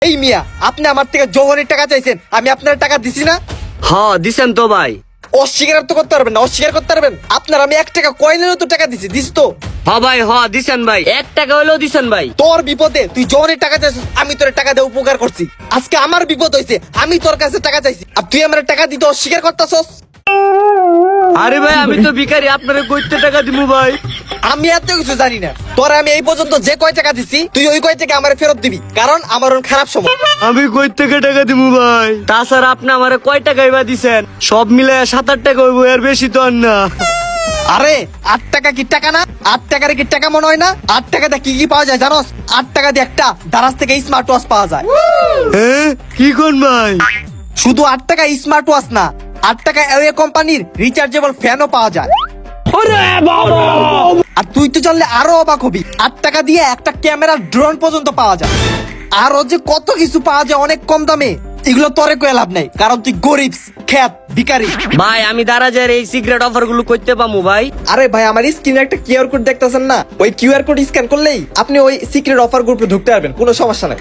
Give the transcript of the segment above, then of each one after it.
এই মিয়া, আপনি আমার থেকে যৌবনের টাকা চাইছেন, আমি আপনার টাকা দিছি না? হ্যাঁ দিছেন তো ভাই। অস্বীকার তো করতে পারবেন না, অস্বীকার করতে পারবেন? আপনার আমি 1 টাকা কয়েনেরও তো টাকা দিছি, দিস তো? হ্যাঁ ভাই, দিছেন ভাই, 1 টাকা হইলেও দিছেন ভাই। তোর বিপদে তুই যৌবনের টাকা চাইছিস, আমি তোর টাকা দিয়ে উপকার করছি। আজকে আমার বিপদ হয়েছে, আমি তোর কাছে টাকা চাইছি, আর তুই আমার টাকা দিতে অস্বীকার করতেছস। আরে ভাই আমি তো ভিখারি, আপনারে কইতে টাকা দিমু ভাই? আমি এত কিছু জানি না। তোর আমি এই পর্যন্ত যে কয় টাকা দিছি, তুই ওই কয় টাকা আমার ফেরত দিবি, কারণ আমার অনেক খারাপ সময়। আমি কই থেকে টাকা দিমু ভাই? তাছাড়া আপনি আমারে কয় টাকাই বা দিছেন? সব মিলে 7-8 টাকা হইব, এর বেশি তো আর না। আরে 8 টাকা কি টাকা না? 8 টাকার কি টাকা মনে হয় না? 8 টাকাতে কি কি পাওয়া যায় জানোস? 8 টাকা দিয়ে একটা দারাজ থেকে স্মার্ট ওয়াচ পাওয়া যায়। হ্যাঁ কি কোন ভাই? শুধু 8 টাকা স্মার্ট ওয়াচ না, 8 টাকা এওয়ে কোম্পানির রিচার্জেবল ফ্যানও পাওয়া যায়। আর তুই তো জানলে আরো অবাক হবি, 8 টাকা দিয়ে একটা ক্যামেরা ড্রোন পর্যন্ত পাওয়া যায়। আরো যে কত কিছু পাওয়া যায় অনেক কম দামে, এগুলো তোরে কয়ে লাভ নাই, কারণ তুই গরিব খ্যাত ভিখারি। ভাই আমি দারাজের এই সিক্রেট অফার গুলো করতে পামু ভাই? আরে ভাই, আমার স্ক্রিনে একটা কিউআর কোড দেখতেছেন না? ওই কিউআর কোড স্ক্যান করলেই আপনি ওই সিক্রেট অফার গ্রুপে ঢুকতে পারবেন, কোনো সমস্যা নাই।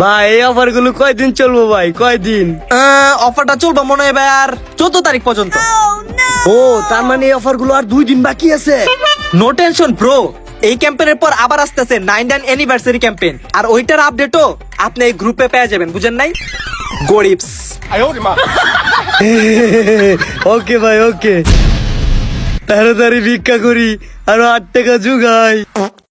ভাই এই অফার গুলো কয়দিন চলবো ভাই, কয়দিন? অফারটা চলবে মনে হয় ভাই আর 14 তারিখ পর্যন্ত। ও তার মানে এই অফার গুলো আর 2 দিন বাকি আছে। নো টেনশন ব্রো, এই ক্যাম্পেইনের পর আবার আসতেছে 9th অ্যানিভার্সারি ক্যাম্পেইন, আর ওইটার আপডেটও আপনি এই গ্রুপে পেয়ে যাবেন, বুঝেন নাই? গরিবস। ওকে ভাই ওকে, তাড়াতাড়ি ভিক্ষা করি আর 8 টাকা জুগাই।